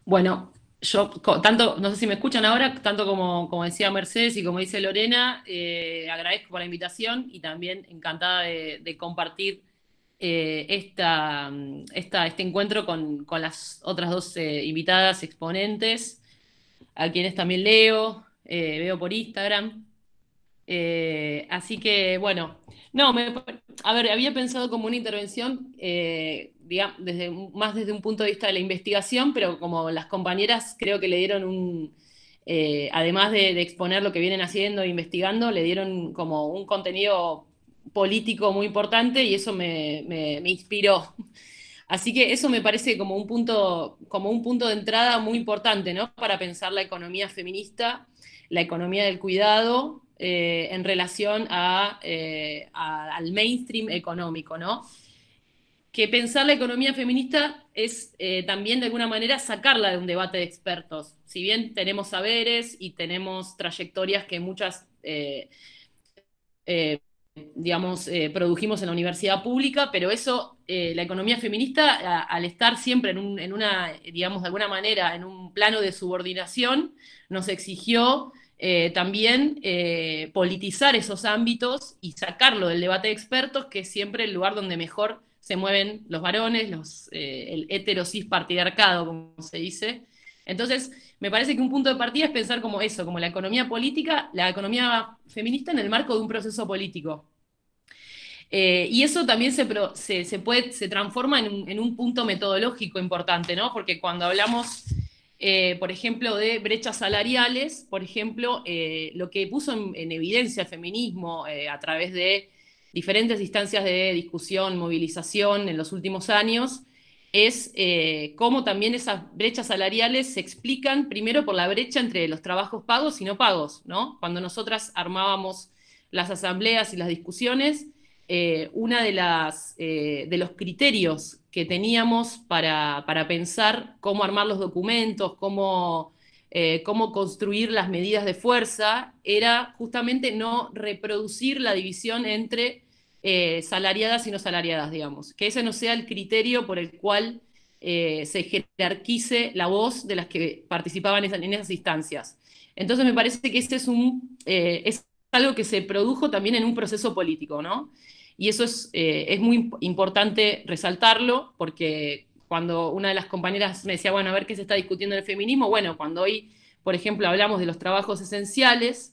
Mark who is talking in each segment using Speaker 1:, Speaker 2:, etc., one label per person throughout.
Speaker 1: Bueno, yo tanto, no sé si me escuchan ahora, tanto como decía Mercedes y como dice Lorena, agradezco por la invitación y también encantada de compartir este encuentro con las otras dos invitadas exponentes, a quienes también leo, veo por Instagram. Así que, bueno, no, a ver, había pensado como una intervención, más desde un punto de vista de la investigación, pero como las compañeras creo que le dieron además de exponer lo que vienen haciendo e investigando, le dieron como un contenido político muy importante y eso me inspiró. Así que eso me parece como un punto de entrada muy importante, ¿no? Para pensar la economía feminista, la economía del cuidado, en relación al mainstream económico, ¿no? Que pensar la economía feminista es también de alguna manera sacarla de un debate de expertos. Si bien tenemos saberes y tenemos trayectorias que muchas eh, digamos, produjimos en la universidad pública, pero eso, la economía feminista, al estar siempre en una, digamos, de alguna manera, en un plano de subordinación, nos exigió también politizar esos ámbitos y sacarlo del debate de expertos, que es siempre el lugar donde mejor se mueven los varones, el heterosis patriarcado, como se dice. Entonces, me parece que un punto de partida es pensar como eso, como la economía política, la economía feminista en el marco de un proceso político. Y eso también se transforma en un punto metodológico importante, ¿no? Porque cuando hablamos, por ejemplo, de brechas salariales, por ejemplo, lo que puso en evidencia el feminismo a través de diferentes instancias de discusión, movilización en los últimos años, es cómo también esas brechas salariales se explican primero por la brecha entre los trabajos pagos y no pagos, ¿no? Cuando nosotras armábamos las asambleas y las discusiones, una de los criterios que teníamos para pensar cómo armar los documentos, cómo construir las medidas de fuerza, era justamente no reproducir la división entre salariadas y no salariadas, digamos. Que ese no sea el criterio por el cual se jerarquice la voz de las que participaban en esas instancias. Entonces me parece que es algo que se produjo también en un proceso político, ¿no? Y eso es muy importante resaltarlo, porque cuando una de las compañeras me decía, bueno, a ver qué se está discutiendo en el feminismo, bueno, cuando hoy, por ejemplo, hablamos de los trabajos esenciales,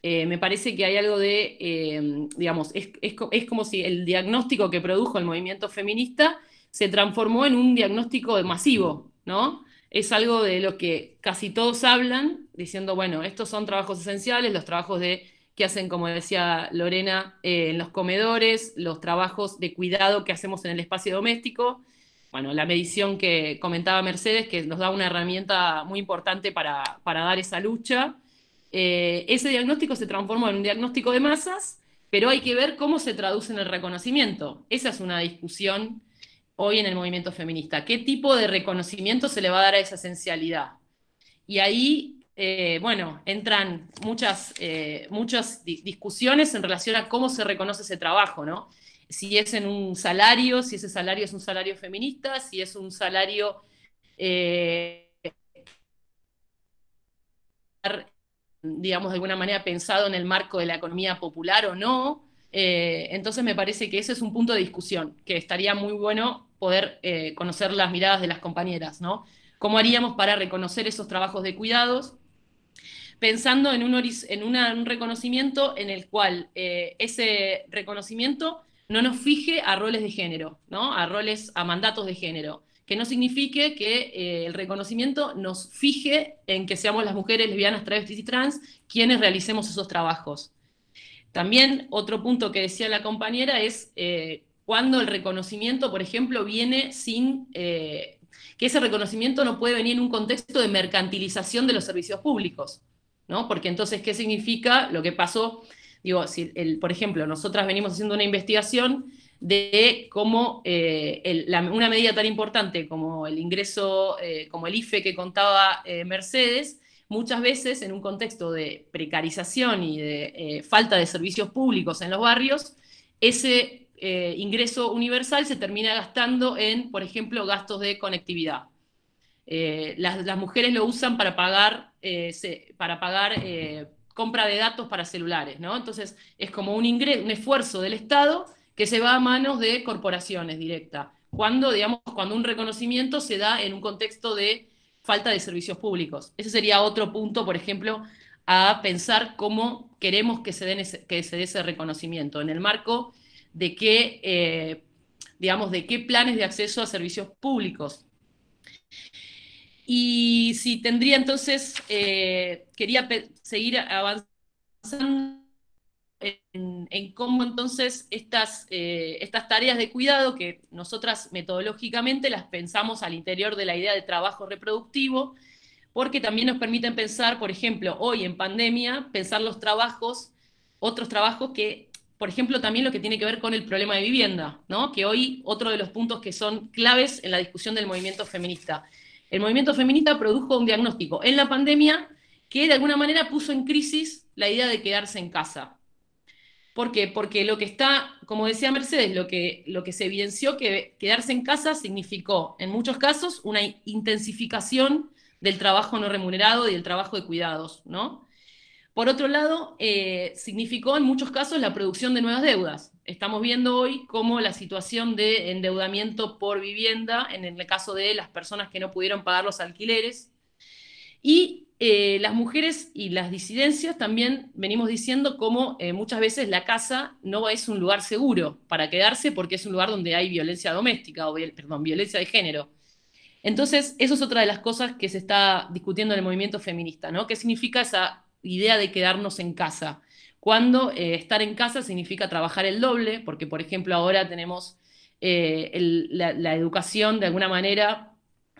Speaker 1: me parece que hay algo digamos, es como si el diagnóstico que produjo el movimiento feminista se transformó en un diagnóstico masivo, ¿no? Es algo de lo que casi todos hablan, diciendo, bueno, estos son trabajos esenciales, los trabajos que hacen, como decía Lorena, en los comedores, los trabajos de cuidado que hacemos en el espacio doméstico. Bueno, la medición que comentaba Mercedes, que nos da una herramienta muy importante para dar esa lucha. Ese diagnóstico se transformó en un diagnóstico de masas, pero hay que ver cómo se traduce en el reconocimiento. Esa es una discusión hoy en el movimiento feminista. ¿Qué tipo de reconocimiento se le va a dar a esa esencialidad? Y ahí, bueno, entran muchas discusiones en relación a cómo se reconoce ese trabajo, ¿no? Si es en un salario, si ese salario es un salario feminista, si es un salario, eh, digamos, de alguna manera pensado en el marco de la economía popular o no. Entonces me parece que ese es un punto de discusión, que estaría muy bueno poder conocer las miradas de las compañeras, ¿no? ¿Cómo haríamos para reconocer esos trabajos de cuidados? Pensando un reconocimiento en el cual ese reconocimiento no nos fije a roles de género, ¿no? A mandatos de género, que no signifique que el reconocimiento nos fije en que seamos las mujeres lesbianas, travestis y trans quienes realicemos esos trabajos. También otro punto que decía la compañera es cuando el reconocimiento, por ejemplo, viene que ese reconocimiento no puede venir en un contexto de mercantilización de los servicios públicos, ¿no? Porque entonces, ¿qué significa lo que pasó? Digo, si por ejemplo, nosotras venimos haciendo una investigación de cómo una medida tan importante como el ingreso, como el IFE que contaba Mercedes, muchas veces en un contexto de precarización y de falta de servicios públicos en los barrios, ese ingreso universal se termina gastando en, por ejemplo, gastos de conectividad. Las mujeres lo usan para pagar, compra de datos para celulares, ¿no? Entonces es como un esfuerzo del Estado que se va a manos de corporaciones directa, cuando, digamos, cuando un reconocimiento se da en un contexto de falta de servicios públicos. Ese sería otro punto, por ejemplo, a pensar cómo queremos que se dé ese reconocimiento, en el marco de digamos, de qué planes de acceso a servicios públicos. Y si tendría entonces, quería seguir avanzando en cómo entonces estas tareas de cuidado que nosotras metodológicamente las pensamos al interior de la idea de trabajo reproductivo, porque también nos permiten pensar, por ejemplo, hoy en pandemia, pensar los trabajos, otros trabajos que, por ejemplo, también lo que tiene que ver con el problema de vivienda, ¿no? Que hoy otro de los puntos que son claves en la discusión del movimiento feminista. El movimiento feminista produjo un diagnóstico en la pandemia que de alguna manera puso en crisis la idea de quedarse en casa. ¿Por qué? Porque lo que está, como decía Mercedes, lo que se evidenció que quedarse en casa significó, en muchos casos, una intensificación del trabajo no remunerado y del trabajo de cuidados, ¿no? Por otro lado, significó en muchos casos la producción de nuevas deudas. Estamos viendo hoy cómo la situación de endeudamiento por vivienda, en el caso de las personas que no pudieron pagar los alquileres, y las mujeres y las disidencias también venimos diciendo cómo muchas veces la casa no es un lugar seguro para quedarse porque es un lugar donde hay violencia doméstica, o perdón, violencia de género. Entonces, eso es otra de las cosas que se está discutiendo en el movimiento feminista, ¿no? ¿Qué significa esa idea de quedarnos en casa? Cuando estar en casa significa trabajar el doble, porque por ejemplo ahora tenemos la educación de alguna manera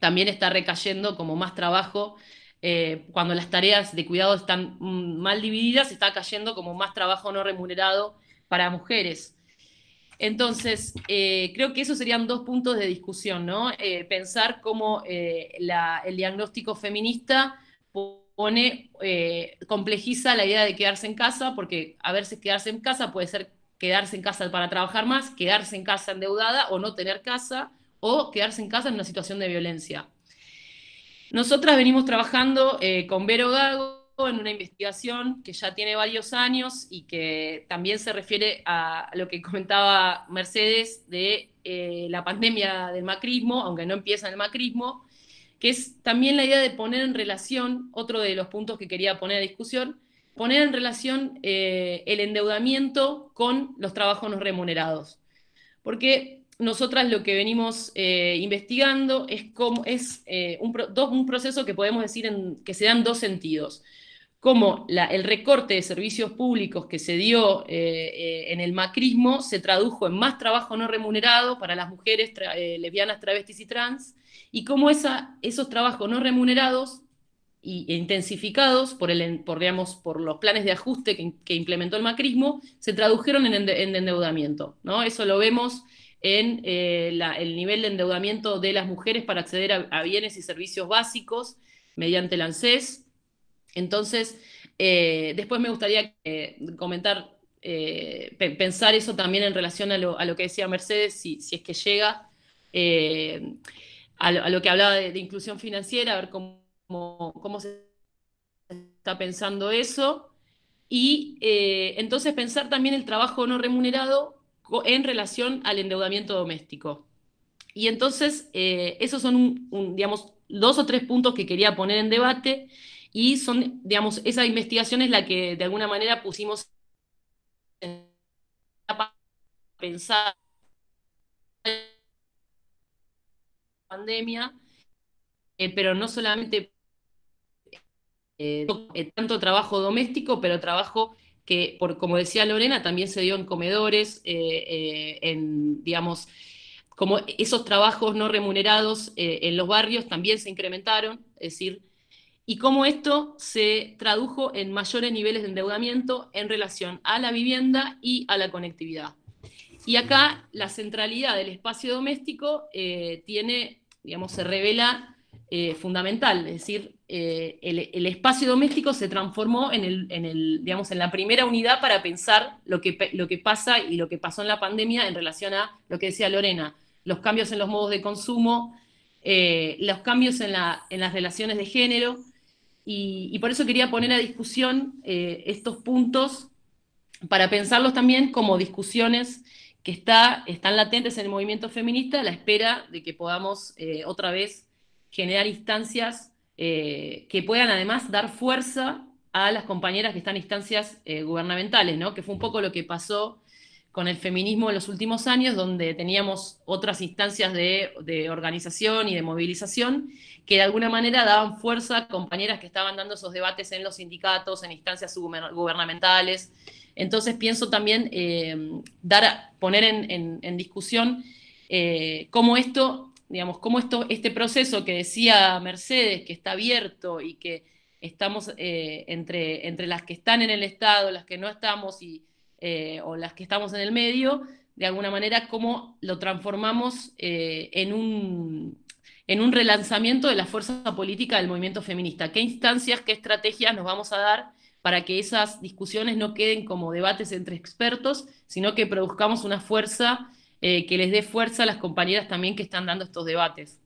Speaker 1: también está recayendo como más trabajo, cuando las tareas de cuidado están mal divididas, está cayendo como más trabajo no remunerado para mujeres. Entonces, creo que esos serían dos puntos de discusión, ¿no? Pensar cómo el diagnóstico feminista complejiza la idea de quedarse en casa, porque a veces quedarse en casa puede ser quedarse en casa para trabajar más, quedarse en casa endeudada o no tener casa, o quedarse en casa en una situación de violencia. Nosotras venimos trabajando con Vero Gago en una investigación que ya tiene varios años y que también se refiere a lo que comentaba Mercedes de la pandemia del macrismo, aunque no empieza en el macrismo, que es también la idea de poner en relación, otro de los puntos que quería poner a discusión, poner en relación el endeudamiento con los trabajos no remunerados. Porque nosotras lo que venimos investigando es, un proceso que podemos decir que se da en dos sentidos. Cómo el recorte de servicios públicos que se dio en el macrismo se tradujo en más trabajo no remunerado para las mujeres lesbianas, travestis y trans, y cómo esos trabajos no remunerados e intensificados digamos, por los planes de ajuste que implementó el macrismo, se tradujeron en endeudamiento, ¿no? Eso lo vemos en el nivel de endeudamiento de las mujeres para acceder a bienes y servicios básicos mediante el ANSES. Entonces, después me gustaría comentar, pensar eso también en relación a lo que decía Mercedes, si es que llega, eh, a lo que hablaba de inclusión financiera, a ver cómo se está pensando eso. Y entonces pensar también el trabajo no remunerado en relación al endeudamiento doméstico. Y entonces, esos son, digamos, dos o tres puntos que quería poner en debate y son, digamos, esa investigación es la que de alguna manera pusimos en pensar la pandemia, pero no solamente tanto trabajo doméstico, pero trabajo que, como decía Lorena, también se dio en comedores, digamos, como esos trabajos no remunerados en los barrios también se incrementaron, es decir, y cómo esto se tradujo en mayores niveles de endeudamiento en relación a la vivienda y a la conectividad. Y acá la centralidad del espacio doméstico digamos, se revela fundamental, es decir, el espacio doméstico se transformó digamos, en la primera unidad para pensar lo que pasa y lo que pasó en la pandemia en relación a lo que decía Lorena, los cambios en los modos de consumo, los cambios en las relaciones de género, y por eso quería poner a discusión estos puntos para pensarlos también como discusiones que están latentes en el movimiento feminista a la espera de que podamos otra vez generar instancias que puedan además dar fuerza a las compañeras que están en instancias gubernamentales, ¿no? Que fue un poco lo que pasó con el feminismo en los últimos años, donde teníamos otras instancias de organización y de movilización que de alguna manera daban fuerza a compañeras que estaban dando esos debates en los sindicatos, en instancias gubernamentales. Entonces pienso también poner en discusión cómo esto, digamos, cómo este proceso que decía Mercedes, que está abierto y que estamos entre las que están en el Estado, las que no estamos o las que estamos en el medio, de alguna manera, cómo lo transformamos en un relanzamiento de la fuerza política del movimiento feminista. ¿Qué instancias, qué estrategias nos vamos a dar para que esas discusiones no queden como debates entre expertos, sino que produzcamos una fuerza que les dé fuerza a las compañeras también que están dando estos debates?